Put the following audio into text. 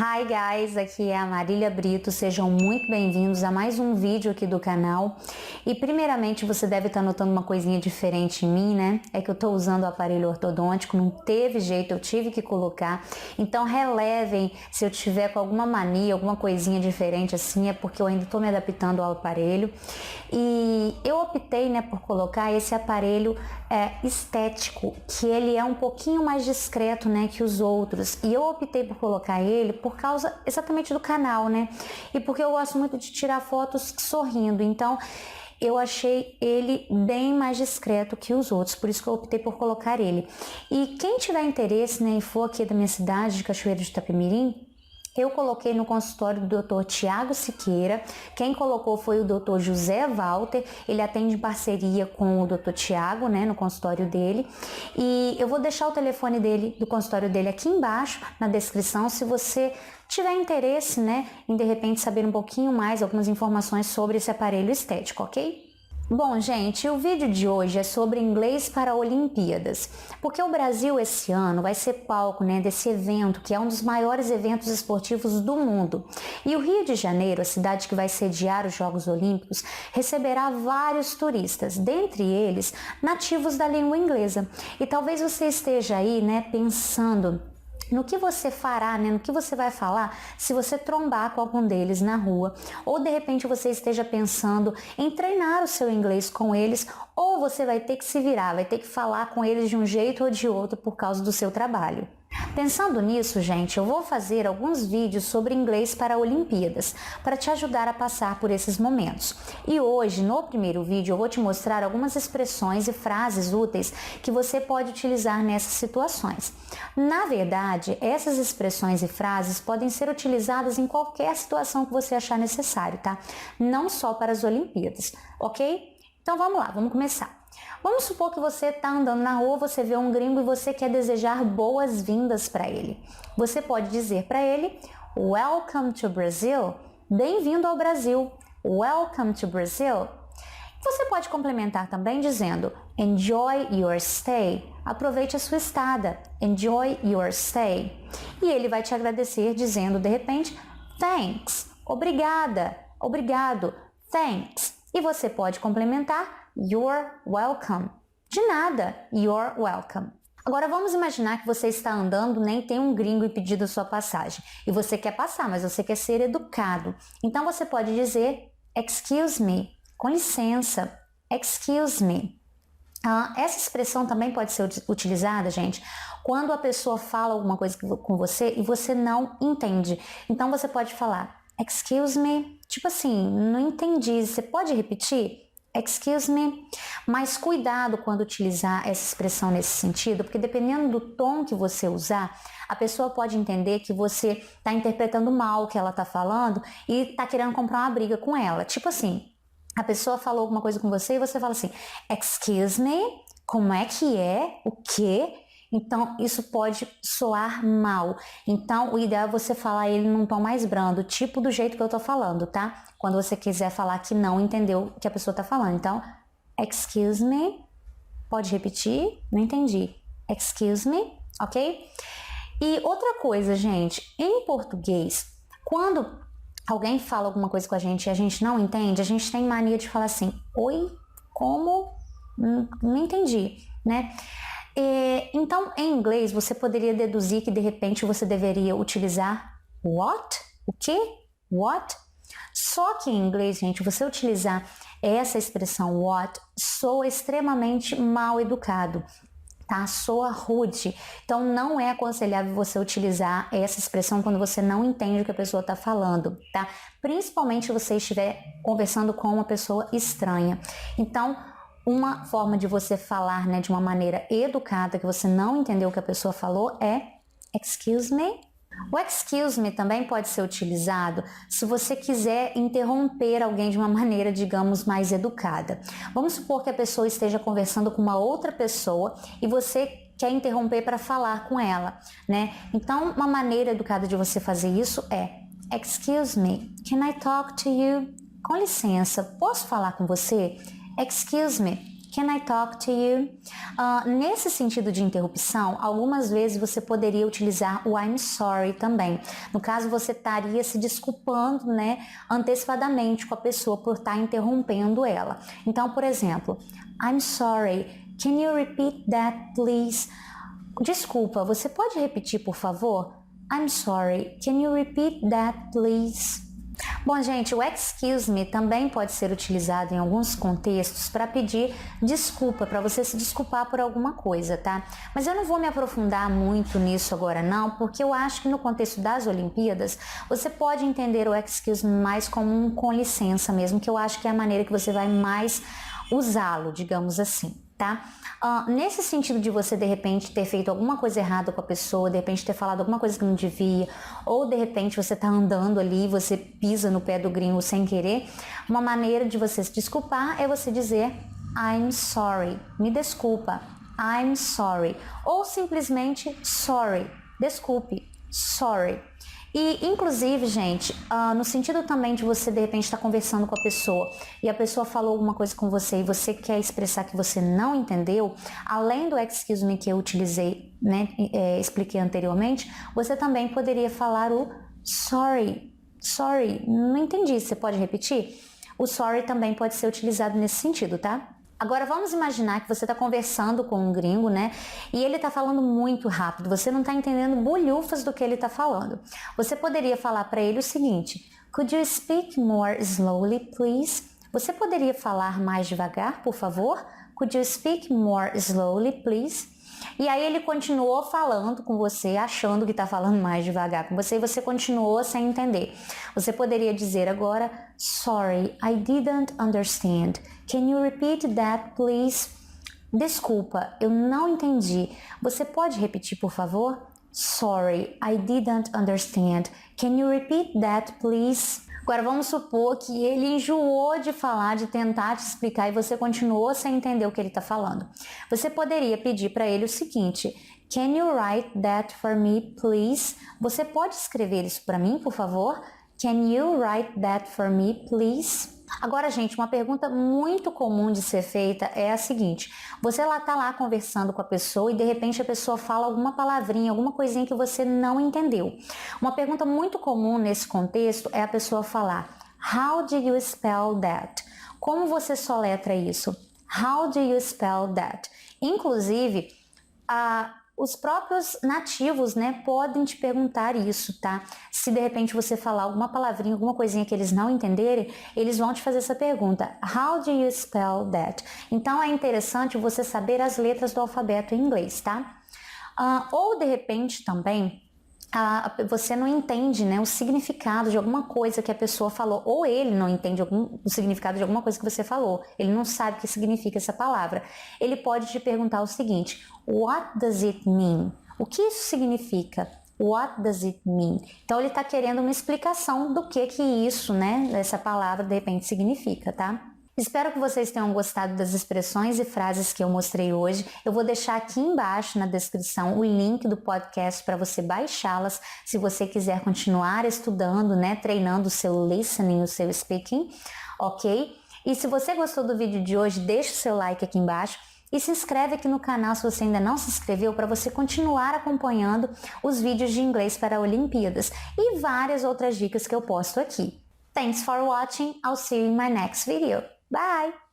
Hi guys, aqui é a Marília Brito, sejam muito bem-vindos a mais um vídeo aqui do canal. E primeiramente você deve estar notando uma coisinha diferente em mim, né? É que eu tô usando o aparelho ortodôntico, não teve jeito, eu tive que colocar. Então relevem se eu tiver com alguma mania, alguma coisinha diferente assim, é porque eu ainda tô me adaptando ao aparelho. E eu optei, né, por colocar esse aparelho estético, que ele é um pouquinho mais discreto, né, que os outros. E eu optei por colocar ele por causa exatamente do canal, né? E porque eu gosto muito de tirar fotos sorrindo, então eu achei ele bem mais discreto que os outros, por isso que eu optei por colocar ele. E quem tiver interesse, né, e for aqui da minha cidade, de Cachoeiro de Itapemirim, eu coloquei no consultório do Dr. Tiago Siqueira. Quem colocou foi o Dr. José Walter. Ele atende em parceria com o Dr. Tiago, né, no consultório dele. E eu vou deixar o telefone dele, do consultório dele, aqui embaixo na descrição, se você tiver interesse, né, em de repente saber um pouquinho mais, algumas informações sobre esse aparelho estético, ok? Bom, gente, o vídeo de hoje é sobre inglês para Olimpíadas, porque o Brasil esse ano vai ser palco, né, desse evento, que é um dos maiores eventos esportivos do mundo. E o Rio de Janeiro, a cidade que vai sediar os Jogos Olímpicos, receberá vários turistas, dentre eles nativos da língua inglesa. E talvez você esteja aí, né, pensando no que você fará, né? No que você vai falar se você trombar com algum deles na rua, ou de repente você esteja pensando em treinar o seu inglês com eles, ou você vai ter que se virar, vai ter que falar com eles de um jeito ou de outro por causa do seu trabalho. Pensando nisso, gente, eu vou fazer alguns vídeos sobre inglês para Olimpíadas, para te ajudar a passar por esses momentos. E hoje, no primeiro vídeo, eu vou te mostrar algumas expressões e frases úteis que você pode utilizar nessas situações. Na verdade, essas expressões e frases podem ser utilizadas em qualquer situação que você achar necessário, tá? Não só para as Olimpíadas, ok? Então vamos lá, vamos começar. Vamos supor que você está andando na rua, você vê um gringo e você quer desejar boas-vindas para ele. Você pode dizer para ele, Welcome to Brazil, bem-vindo ao Brasil, Welcome to Brazil. Você pode complementar também dizendo, Enjoy your stay, aproveite a sua estada, Enjoy your stay. E ele vai te agradecer dizendo de repente, Thanks, obrigada, obrigado, thanks. E você pode complementar, You're welcome. De nada, you're welcome. Agora vamos imaginar que você está andando, né, e tem um gringo e pedido a sua passagem. E você quer passar, mas você quer ser educado. Então você pode dizer, Excuse me, com licença, excuse me. Essa expressão também pode ser utilizada, gente, quando a pessoa fala alguma coisa com você e você não entende. Então você pode falar, excuse me, tipo assim, não entendi, você pode repetir? Excuse me, mas cuidado quando utilizar essa expressão nesse sentido, porque dependendo do tom que você usar, a pessoa pode entender que você está interpretando mal o que ela está falando e está querendo comprar uma briga com ela. Tipo assim, a pessoa falou alguma coisa com você e você fala assim, excuse me, como é que é? O quê? Então, isso pode soar mal. Então, o ideal é você falar ele num tom mais brando, tipo do jeito que eu tô falando, tá? Quando você quiser falar que não entendeu o que a pessoa tá falando. Então, excuse me, pode repetir? Não entendi. Excuse me, ok? E outra coisa, gente, em português, quando alguém fala alguma coisa com a gente e a gente não entende, a gente tem mania de falar assim, oi, como? Não entendi, né? Então, em inglês, você poderia deduzir que de repente você deveria utilizar what? O quê? What? Só que em inglês, gente, você utilizar essa expressão what soa extremamente mal educado, tá? Soa rude. Então, não é aconselhável você utilizar essa expressão quando você não entende o que a pessoa está falando, tá? Principalmente se você estiver conversando com uma pessoa estranha. Então, uma forma de você falar, né, de uma maneira educada, que você não entendeu o que a pessoa falou, é excuse me. O excuse me também pode ser utilizado se você quiser interromper alguém de uma maneira, digamos, mais educada. Vamos supor que a pessoa esteja conversando com uma outra pessoa e você quer interromper para falar com ela, né? Então, uma maneira educada de você fazer isso é excuse me, can I talk to you? Com licença, posso falar com você? Excuse me, Can I talk to you? Nesse sentido de interrupção, algumas vezes você poderia utilizar o I'm sorry também. No caso, você estaria se desculpando, né, antecipadamente com a pessoa por estar interrompendo ela. Então, por exemplo, I'm sorry, can you repeat that, please? Desculpa, você pode repetir, por favor? I'm sorry, can you repeat that, please? Bom, gente, o excuse me também pode ser utilizado em alguns contextos para pedir desculpa, para você se desculpar por alguma coisa, tá? Mas eu não vou me aprofundar muito nisso agora não, porque eu acho que no contexto das Olimpíadas, você pode entender o excuse me mais como um com licença mesmo, que eu acho que é a maneira que você vai mais usá-lo, digamos assim, tá? Nesse sentido de você de repente ter feito alguma coisa errada com a pessoa, de repente ter falado alguma coisa que não devia, ou de repente você tá andando ali, você pisa no pé do gringo sem querer, uma maneira de você se desculpar é você dizer I'm sorry, me desculpa, I'm sorry, ou simplesmente sorry, desculpe, sorry. E, inclusive, gente, no sentido também de você, de repente, estar conversando com a pessoa e a pessoa falou alguma coisa com você e você quer expressar que você não entendeu, além do excuse me que eu utilizei, né, expliquei anteriormente, você também poderia falar o sorry, não entendi, você pode repetir? O sorry também pode ser utilizado nesse sentido, tá? Agora vamos imaginar que você está conversando com um gringo, né? E ele está falando muito rápido, você não está entendendo bolhufas do que ele está falando. Você poderia falar para ele o seguinte: Could you speak more slowly, please? Você poderia falar mais devagar, por favor? Could you speak more slowly, please? E aí ele continuou falando com você, achando que está falando mais devagar com você, e você continuou sem entender. Você poderia dizer agora, Sorry, I didn't understand. Can you repeat that, please? Desculpa, eu não entendi. Você pode repetir, por favor? Sorry, I didn't understand. Can you repeat that, please? Agora vamos supor que ele enjoou de falar, de tentar te explicar e você continuou sem entender o que ele está falando. Você poderia pedir para ele o seguinte: Can you write that for me, please? Você pode escrever isso para mim, por favor? Can you write that for me, please? Agora, gente, uma pergunta muito comum de ser feita é a seguinte: você tá lá conversando com a pessoa e de repente a pessoa fala alguma palavrinha, alguma coisinha que você não entendeu. Uma pergunta muito comum nesse contexto é a pessoa falar How do you spell that? Como você soletra isso? How do you spell that? Inclusive, os próprios nativos, né, podem te perguntar isso, tá? Se de repente você falar alguma palavrinha, alguma coisinha que eles não entenderem, eles vão te fazer essa pergunta. How do you spell that? Então é interessante você saber as letras do alfabeto em inglês, tá? Ou de repente também você não entende, né, o significado de alguma coisa que a pessoa falou, ou ele não entende o significado de alguma coisa que você falou, ele não sabe o que significa essa palavra. Ele pode te perguntar o seguinte: What does it mean? O que isso significa? What does it mean? Então ele está querendo uma explicação do que isso, né, essa palavra de repente significa, tá? Espero que vocês tenham gostado das expressões e frases que eu mostrei hoje. Eu vou deixar aqui embaixo na descrição o link do podcast para você baixá-las se você quiser continuar estudando, né, treinando o seu listening, o seu speaking, ok? E se você gostou do vídeo de hoje, deixa o seu like aqui embaixo e se inscreve aqui no canal se você ainda não se inscreveu para você continuar acompanhando os vídeos de inglês para Olimpíadas e várias outras dicas que eu posto aqui. Thanks for watching. I'll see you in my next video. Bye!